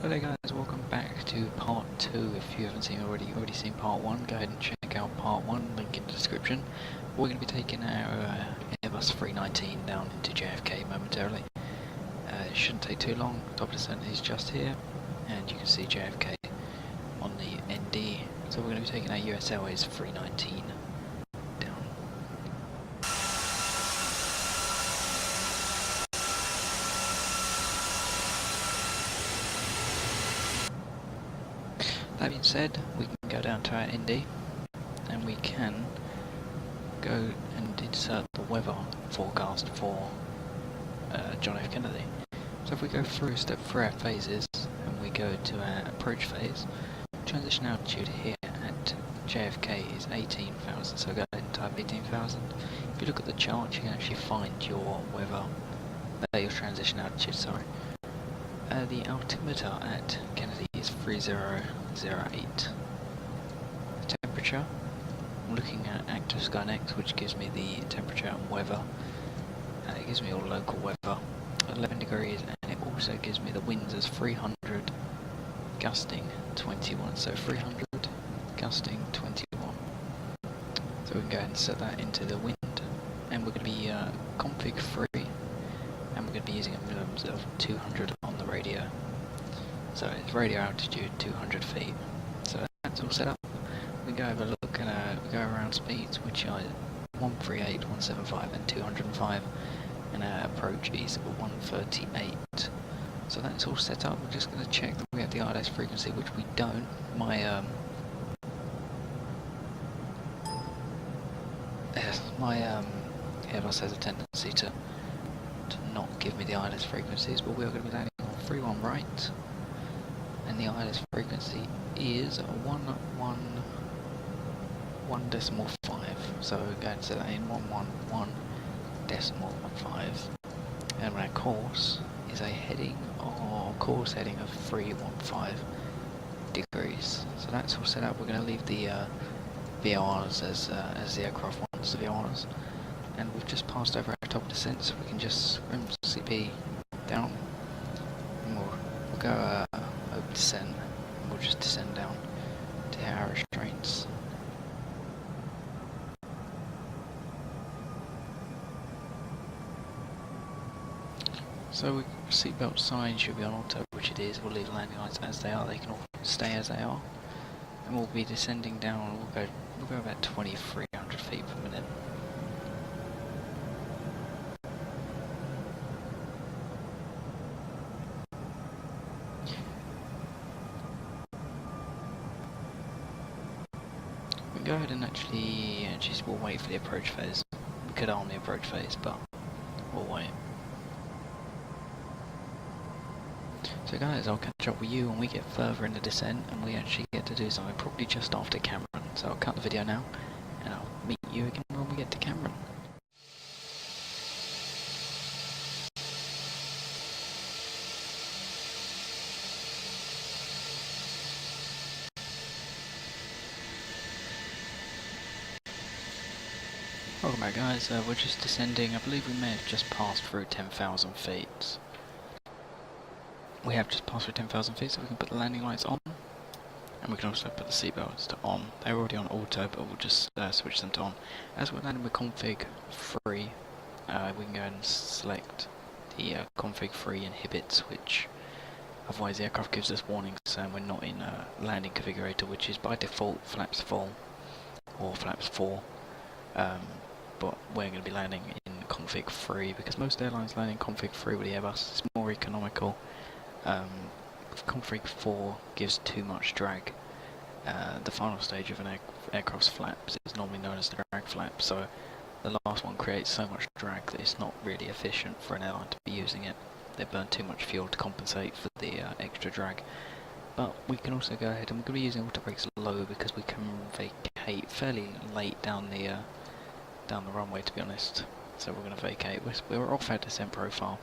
Hello there guys, welcome back to part 2. If you haven't already seen part 1, go ahead and check out part 1, link in the description. We're going to be taking our Airbus A319 down into JFK momentarily. It shouldn't take too long, top descent is just here, and you can see JFK on the ND. So we're going to be taking our US Airways 319 down. That being said, we can go down to our ND and we can go and insert the weather forecast for John F. Kennedy. So if we go through our phases and we go to our approach phase, transition altitude here at JFK is 18,000, so go ahead and type 18,000. If you look at the chart, you can actually find your weather, your transition altitude, sorry. The altimeter at Kennedy is 3008. The temperature, I'm looking at Active Skynex, which gives me the temperature and weather. It gives me all local weather, 11 degrees, and it also gives me the winds as 300, gusting 21. So 300, gusting 21. So we can go ahead and set that into the wind, and we're going to be config free. And we're going to be using a minimum of 200 on the radio. So it's radio altitude 200 feet. So that's all set up. We go have a look at we go around speeds, which are 138, 175 and 205, and our approach is 138. So that's all set up. We're just going to check that we have the ILS frequency, which we don't. My Airbus has a tendency to not give me the ILS frequencies, but we are going to be landing on 31 right, and the ILS frequency is 111.5. So we're going to set that in 111.5, and our course is course heading of 315 degrees. So that's all set up. We're going to leave the VORs as the aircraft wants the VORs. And we've just passed over our top descent, so we can just scrim CP down, and we'll go over descent, and we'll just descend down to our restraints. So seatbelt sign should be on auto, which it is. We'll leave the landing lights as they are. They can all stay as they are, and we'll be descending down. We'll go about 2,300 feet per minute. Go ahead and actually we'll wait for the approach phase. We could arm the approach phase, but we'll wait. So guys, I'll catch up with you when we get further in the descent and we actually get to do something probably just after Cameron. So I'll cut the video now and I'll meet you again when we get to Cameron. Welcome back guys, we're just descending. I believe we may have just passed through 10,000 feet. We have just passed through 10,000 feet, so we can put the landing lights on. And we can also put the seatbelts to on. They're already on auto, but we'll just switch them to on. As we're landing with config free, we can go and select the config free inhibit switch. Otherwise the aircraft gives us warnings saying we're not in a landing configurator, which is by default flaps full or flaps 4. But we're going to be landing in config free because most airlines land in config free with the Airbus. It's more economical. Config 4 gives too much drag. The final stage of an aircraft's flaps is normally known as the drag flap, so the last one creates so much drag that it's not really efficient for an airline to be using it. They burn too much fuel to compensate for the extra drag. But we can also go ahead and we're going to be using auto brakes low because we can vacate fairly late down the runway, to be honest. So we're going to vacate. We're off our descent profile,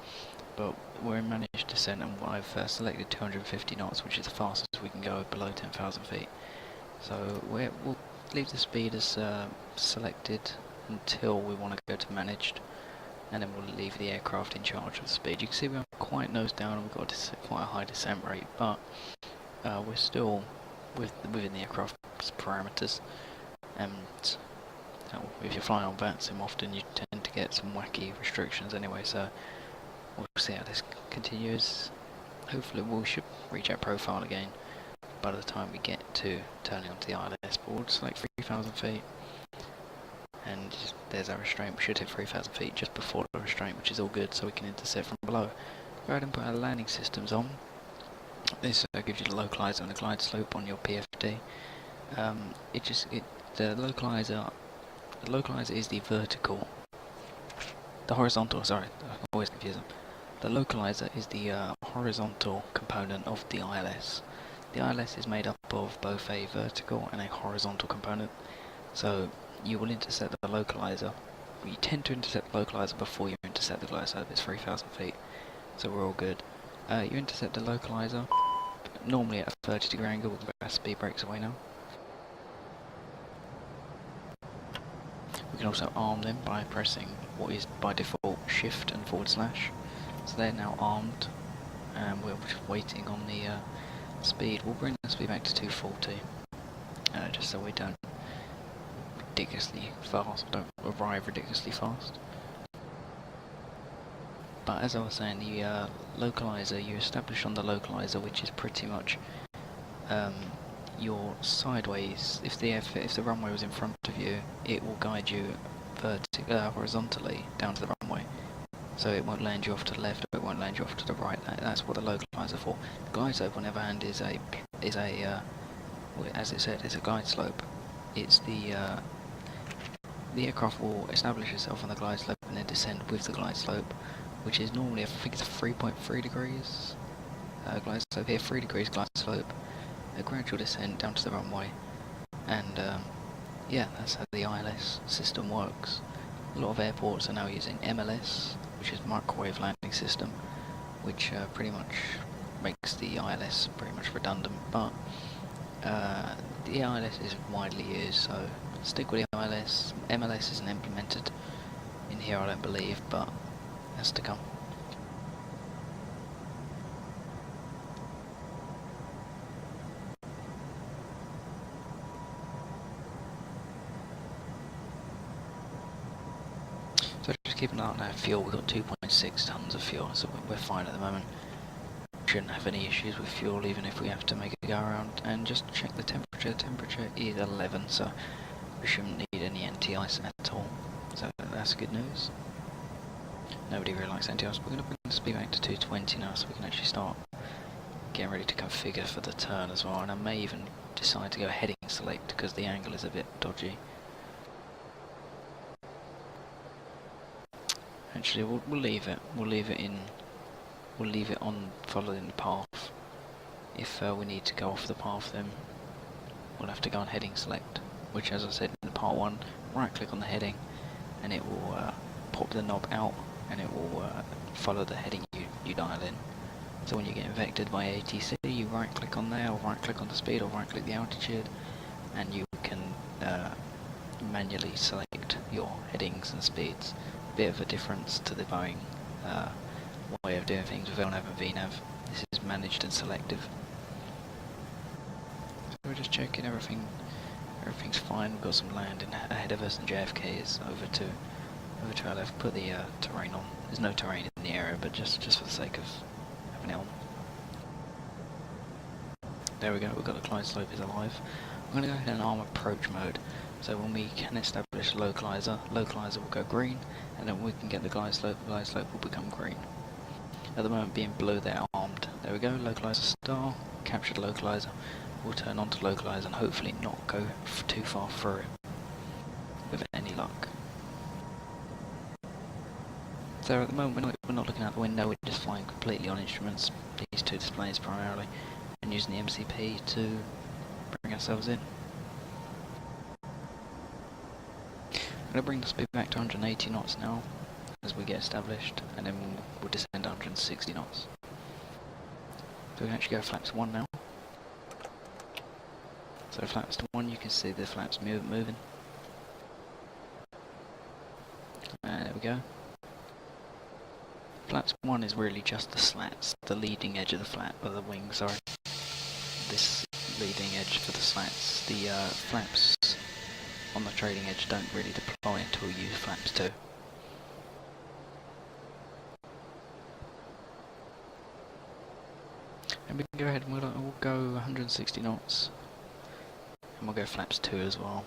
but we're in managed descent, and I've selected 250 knots, which is the fastest we can go below 10,000 feet. So we'll leave the speed as selected until we want to go to managed. and then we'll leave the aircraft in charge of the speed. You can see we're quite nose down and we've got quite a high descent rate, but we're still within the aircraft's parameters, and if you're flying on VATSIM often you tend to get some wacky restrictions anyway, so we'll see how this continues. Hopefully we should reach our profile again by the time we get to turning onto the ILS board. It's like 3,000 feet, and there's our restraint. We should hit 3,000 feet just before the restraint, which is all good, so we can intercept from below. Go ahead and put our landing systems on. This gives you the localizer and the glide slope on your PFD. The localizer is the vertical, the horizontal. Sorry, I always confuse them. The localizer is the horizontal component of the ILS. The ILS is made up of both a vertical and a horizontal component. So you will intercept the localizer. You tend to intercept the localizer before you intercept the glide slope. It's 3,000 feet, so we're all good. You intercept the localizer, normally at a 30-degree angle. We'll get our speed brakes away now. We can also arm them by pressing what is by default shift and /. So they're now armed, and we're just waiting on the speed. We'll bring the speed back to 240, just so we don't arrive ridiculously fast. But as I was saying, the localizer, you establish on the localizer, which is pretty much your sideways. If the runway was in front of you, it will guide you horizontally down to the runway. So it won't land you off to the left, or it won't land you off to the right. That's what the localizer for. The glide slope, on the other hand, is a as it said, it's a glide slope. It's the aircraft will establish itself on the glide slope and then descend with the glide slope, which is normally, I think it's 3.3 degrees glide slope here, 3 degrees glide slope, a gradual descent down to the runway, and yeah, that's how the ILS system works. A lot of airports are now using MLS, which is microwave landing system, which pretty much makes the ILS pretty much redundant, but the ILS is widely used, so stick with the ILS. MLS isn't implemented in here, I don't believe, but that's to come. So just keep an eye on our fuel. We've got 2.6 tons of fuel, so we're fine at the moment. Shouldn't have any issues with fuel, even if we have to make a go around. And just check the temperature. The temperature is 11, so we shouldn't need any anti-ice at all. So that's good news. Nobody really likes anti-ice. We're going to bring the speed back to 220 now, so we can actually start getting ready to configure for the turn as well. And I may even decide to go heading select because the angle is a bit dodgy. Actually, we'll leave it. We'll leave it on following the path. If we need to go off the path, then we'll have to go on heading select, which, as I said in part 1, right click on the heading and it will pop the knob out and it will follow the heading you dial in. So when you get vectored by ATC, you right click on there, or right click on the speed, or right click the altitude, and you can manually select your headings and speeds. Bit of a difference to the Boeing way of doing things with LNAV and VNAV. This is managed and selective. So we're just checking everything's fine. We've got some landing ahead of us, and JFK is over to our left. Put the terrain on. There's no terrain in the area, but just for the sake of having it on. There we go, we've got the glide slope is alive. I'm going to go ahead and arm approach mode. So when we can establish localizer will go green, and then we can get the glide slope will become green. At the moment being blue, they're armed. There we go, localizer star, captured localizer. We'll turn on to localizer and hopefully not go too far through it, with any luck. So at the moment we're not looking out the window, we're just flying completely on instruments, these two displays primarily, and using the MCP to bring ourselves in. I'm going to bring the speed back to 180 knots now as we get established, and then we'll descend to 160 knots. So we can actually go flaps 1 now. So flaps 1, you can see the flaps moving. There we go. flaps 1 is really just the slats, the leading edge of the flap, or the wing, sorry. This leading edge for the slats. The flaps on the trailing edge don't really deploy until you use flaps 2. And we can go ahead and we'll go 160 knots. And we'll go flaps 2 as well.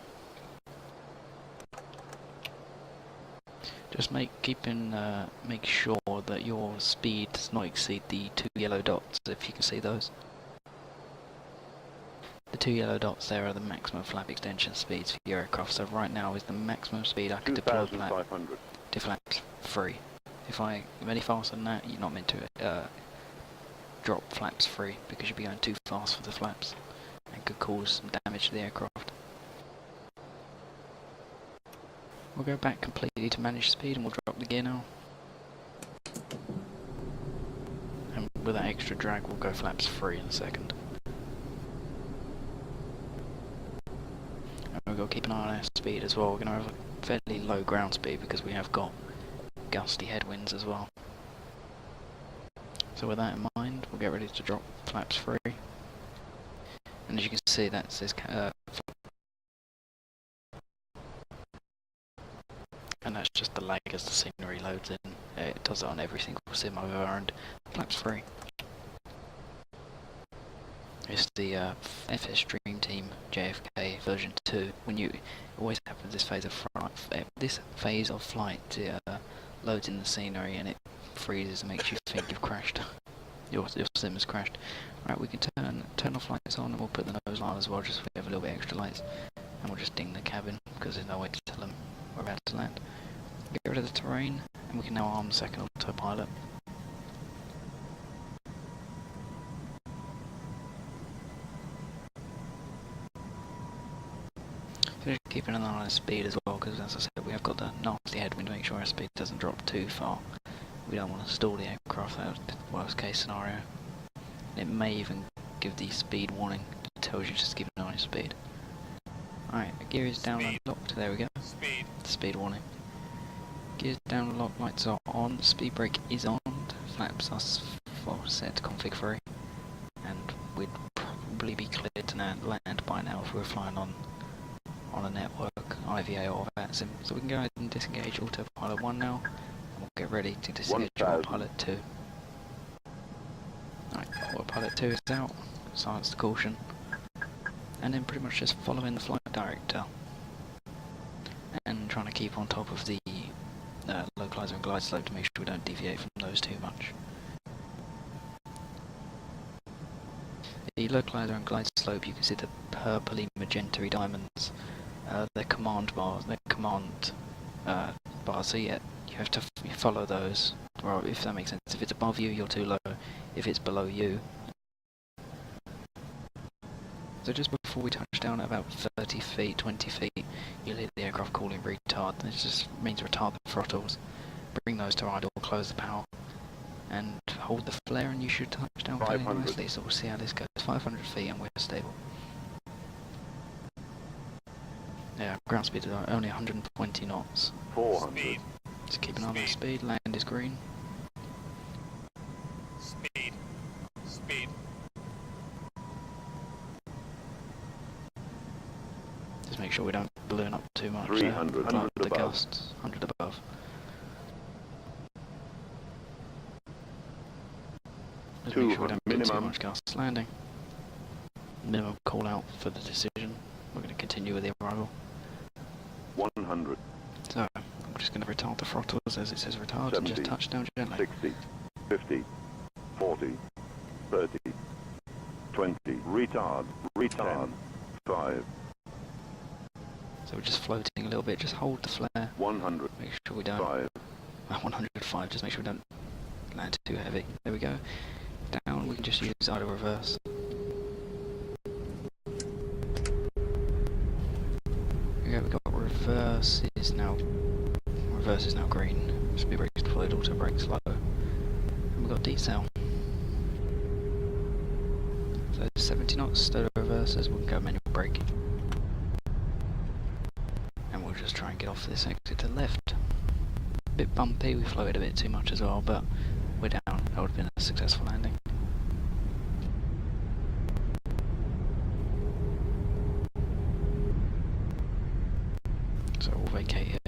Just make sure that your speed does not exceed the 2 yellow dots, if you can see those. The 2 yellow dots there are the maximum flap extension speeds for your aircraft, so right now is the maximum speed I can deploy to flaps 3. If I'm any faster than that, you're not meant to drop flaps 3, because you'll be going too fast for the flaps and could cause some damage to the aircraft. We'll go back completely to manage speed and we'll drop the gear now. And with that extra drag we'll go flaps 3 in a second. And we've got to keep an eye on our speed as well. We're going to have a fairly low ground speed because we have got gusty headwinds as well. So with that in mind, we'll get ready to drop flaps 3. And as you can see, that says and that's just the lag as the scenery loads in. It does it on every single sim I've ever owned. Flaps 3. It's the FS Dream Team JFK version 2. When you always happens this phase of flight, loads in the scenery and it freezes and makes you think you've crashed. Your sim has crashed. Right, we can turn off lights on and we'll put the nose light on as well, just so we have a little bit extra lights. And we'll just ding the cabin because there's no way to tell them we're about to land. Get rid of the terrain and we can now arm the second autopilot. So just keeping an eye on our speed as well, because as I said, we have got the nasty headwind to make sure our speed doesn't drop too far. We don't want to stall the aircraft, that's the worst case scenario. It may even give the speed warning, it tells you just to keep an eye on your speed. Alright, the gear is down and locked, there we go. Speed warning. Gears down, lock, lights are on, speed brake is on, flaps are set to config 3. And we'd probably be cleared to land by now if we were flying on a network, IVA or VATSIM. So we can go ahead and disengage autopilot 1 now, and we'll get ready to disengage autopilot 2. Alright, autopilot 2 is out, silence the caution, and then pretty much just following the flight director and trying to keep on top of the localizer and glide slope to make sure we don't deviate from those too much. The localizer and glide slope, you can see the purpley magenta diamonds. They're command bars, bars, so yeah, you have to follow those, or if that makes sense. If it's above you, you're too low. If it's below you. So just before we touch down at about 30 feet, 20 feet, you'll hear the aircraft calling retard. This just means retard the throttles. Bring those to idle, close the power, and hold the flare and you should touch down fairly nicely. So we'll see how this goes. 500 feet and we're stable. Yeah, ground speed is only 120 knots. 400. Just keep an eye on the speed, land is green. Speed. Just make sure we don't balloon up too much. 300, 100 the above. gusts, 100 above. Just make sure we don't get too much gusts landing. Minimum call out for the decision. We're going to continue with the arrival. 100. So, I'm just going to retard the throttles as it says retard 70, and just touch down gently. 60, 50, 40, 30, 20, retard, 10, 5. So we're just floating a little bit, just hold the flare. 100. Make sure we don't. 105, just make sure we don't land too heavy. There we go. Down, we can just use idle reverse. We've got reverse is now green. Speed brakes deployed, auto brakes low. And we've got decel. So 70 knots, start reverses, we can go manual braking. And we'll just try and get off this exit to the left. Bit bumpy, we floated a bit too much as well, but that would have been a successful landing. So we'll vacate here.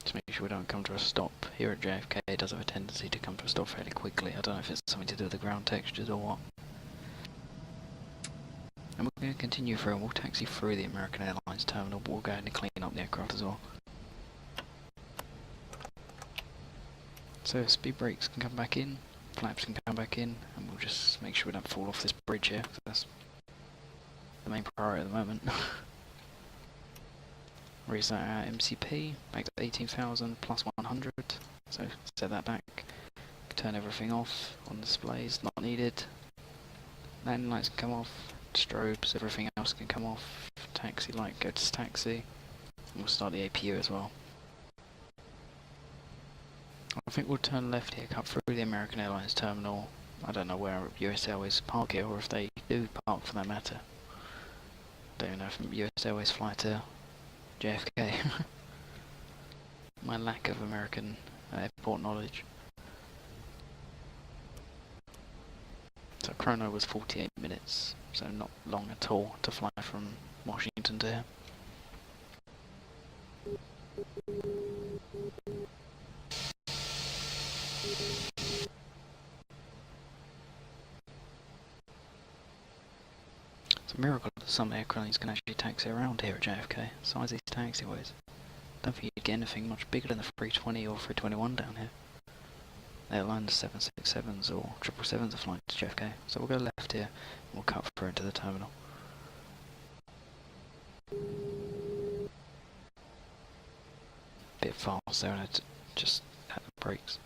Just make sure we don't come to a stop. Here at JFK it does have a tendency to come to a stop fairly quickly. I don't know if it's something to do with the ground textures or what. And we're going to continue through and we'll taxi through the American Airlines terminal, but we'll go ahead and clean up the aircraft as well. So speed brakes can come back in, flaps can come back in, and we'll just make sure we don't fall off this bridge here, because that's the main priority at the moment. Reset our MCP, back to 18,000 plus 100, so set that back. Turn everything off on displays, not needed. Landing lights can come off. Strobes, everything else can come off. Taxi light, go to taxi. And we'll start the APU as well. I think we'll turn left here, cut through the American Airlines terminal. I don't know where US Airways park here, or if they do park for that matter. Don't even know if US Airways fly to JFK. My lack of American airport knowledge. So chrono was 48 minutes, so not long at all to fly from Washington to here. It's a miracle that some airplanes can actually taxi around here at JFK, size these taxiways. Don't think you'd get anything much bigger than the 320 or 321 down here. Airlines 767s or 777s are flying to JFK, so we'll go left here and we'll cut through into the terminal. Bit fast there, and I just had the brakes.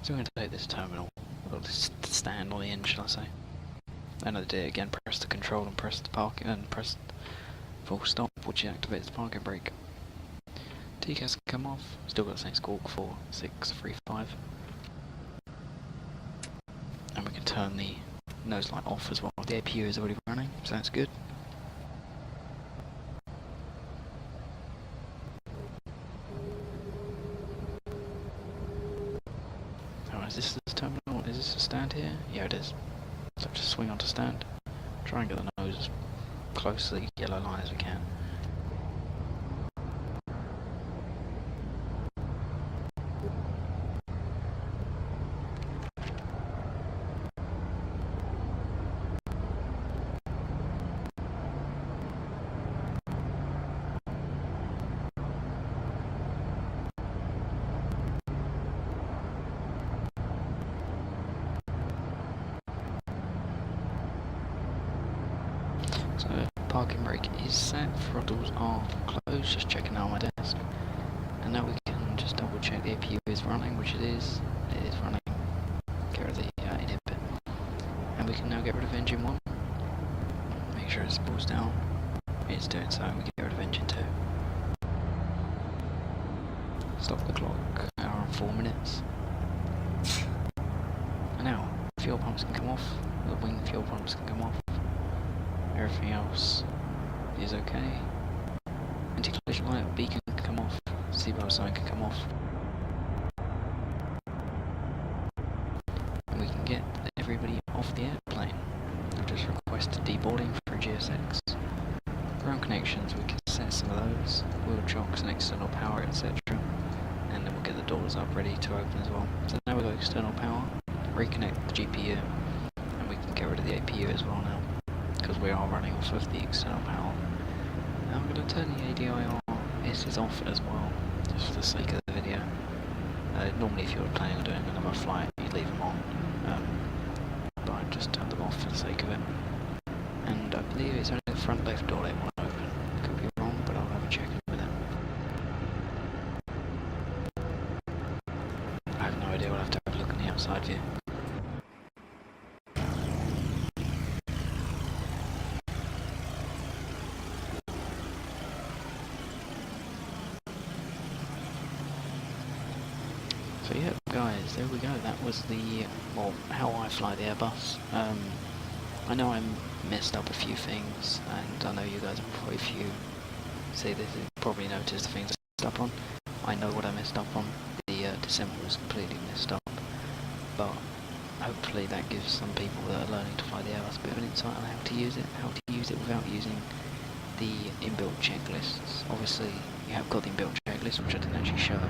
So I'm going to take this terminal, or this stand on the end, shall I say. And I did it again, press the control and press the parking and press full stop, which activates the parking brake. TCAS can come off, still got the same squawk 4635. And we can turn the nose light off as well. The APU is already running, so that's good. Is this the terminal? Is this a stand here? Yeah, it is. So just swing onto stand. Try and get the nose as close to the yellow line as we can. So parking brake is set, throttles are closed, just checking out on my desk. And now we can just double check the APU is running, which it is running. Get rid of the inhibit. And we can now get rid of engine 1. Make sure it spools down. It's doing so, we can get rid of engine 2. Stop the clock, hour and 4 minutes. And now, fuel pumps can come off, the wing fuel pumps can come off. Everything else is okay. Anti-collision light beacon can come off, seatbelt sign can come off. And we can get everybody off the airplane. I've just requested deboarding for GSX. Ground connections, we can set some of those, wheel chocks and external power, etc. And then we'll get the doors up ready to open as well. So now we've got external power, reconnect the GPU, and we can get rid of the APU as well now, because we are running off of the external power. Now I'm going to turn the ADIR is off as well, just for the sake of the video. Normally if you were planning on doing another flight, you'd leave them on, but I just turned them off for the sake of it. And believe it's only the front left door they want open. Could be wrong, but I'll have a check in with them. I have no idea, we'll have to have a look on the outside view. So yeah, guys, there we go. That was the, well, how I fly the Airbus. I know I messed up a few things, and I know you guys have probably, if you see this, you probably noticed the things I messed up on. I know what I messed up on. The December was completely messed up, but hopefully that gives some people that are learning to fly the Airbus a bit of an insight on how to use it without using the inbuilt checklists. Obviously, you have got the inbuilt checklist, which I didn't actually show.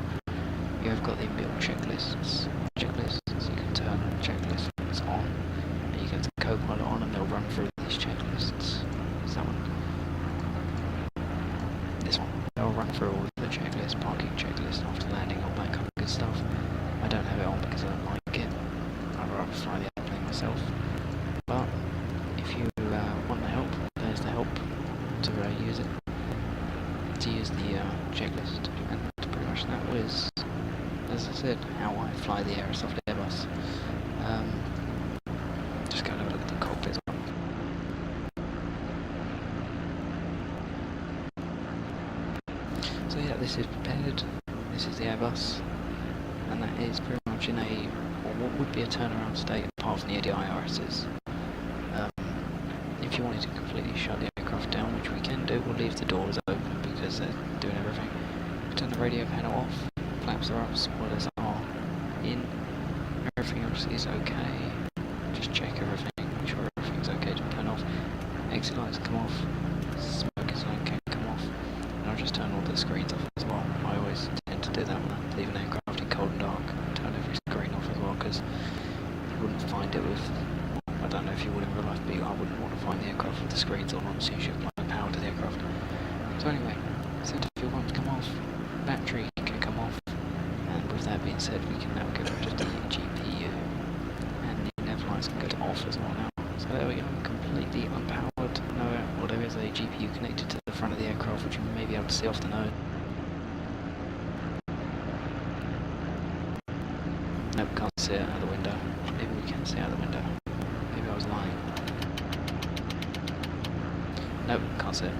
You have got the inbuilt checklists. You can turn checklists on, and you go to Copilot on, and they'll run through these checklists. Is that one? This one. They'll run through all of the checklists, parking checklist, after landing, all that kind of good stuff. I don't have it on because I don't like it. I'd rather fly the airplane myself. But if you want the help, there's the help to use it. To use the checklist, and pretty much that was, as I said, how I fly the Aerosoft Airbus. Just go and have a look at the cockpit. So yeah, this is prepared. This is the Airbus, and that is pretty much in a, or what would be a turnaround state, apart from the ADIRSs. If you wanted to completely shut the aircraft down, which we can do, we'll leave the doors open because they're doing everything. Turn the radio panel off, flaps are up, spoilers are in, everything else is okay. Just check everything, make sure everything's okay to turn off. Exit lights come off, smoke sign can come off, and I'll just turn all the screens off as well. I always tend to do that when I leave an aircraft in cold and dark, turn every screen off as well, because you wouldn't find it with, I don't know if you would in real life, but I wouldn't want to find the aircraft with the screens on as soon as you apply power to the aircraft. So anyway, center fuel pumps come off, battery can come off, and with that being said, we can now go to the GPU, and the nav lights can go to off as well now. So there we go, completely unpowered. Well, there is a GPU connected to the front of the aircraft, which you may be able to see off the nose. Nope, can't see it out the window. Maybe we can see out the window. Maybe I was lying. Nope, can't see it.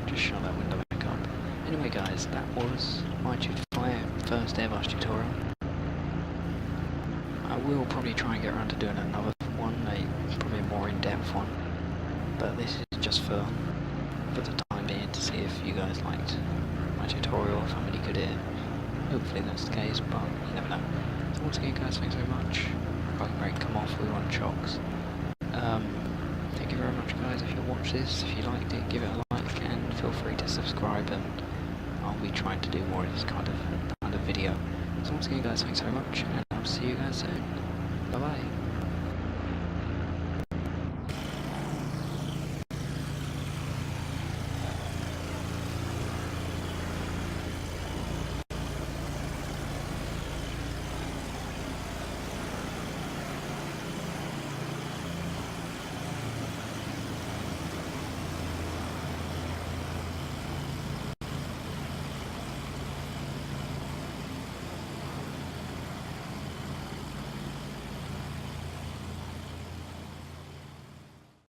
Just shut that window back up. Anyway guys, that was my first Airbus tutorial. I will probably try and get around to doing another one, probably a more in-depth one. But this is just for the time being, to see if you guys liked my tutorial, if I'm any good at it. Hopefully that's the case, but you never know. So once again guys, thanks very much. Parking brake come off, we want chocks. Thank you very much guys if you watched this. If you liked it, give it a like, and feel free to subscribe, and I'll be trying to do more of this kind of video. So once again guys, thanks very much, and I'll see you guys soon. Bye bye.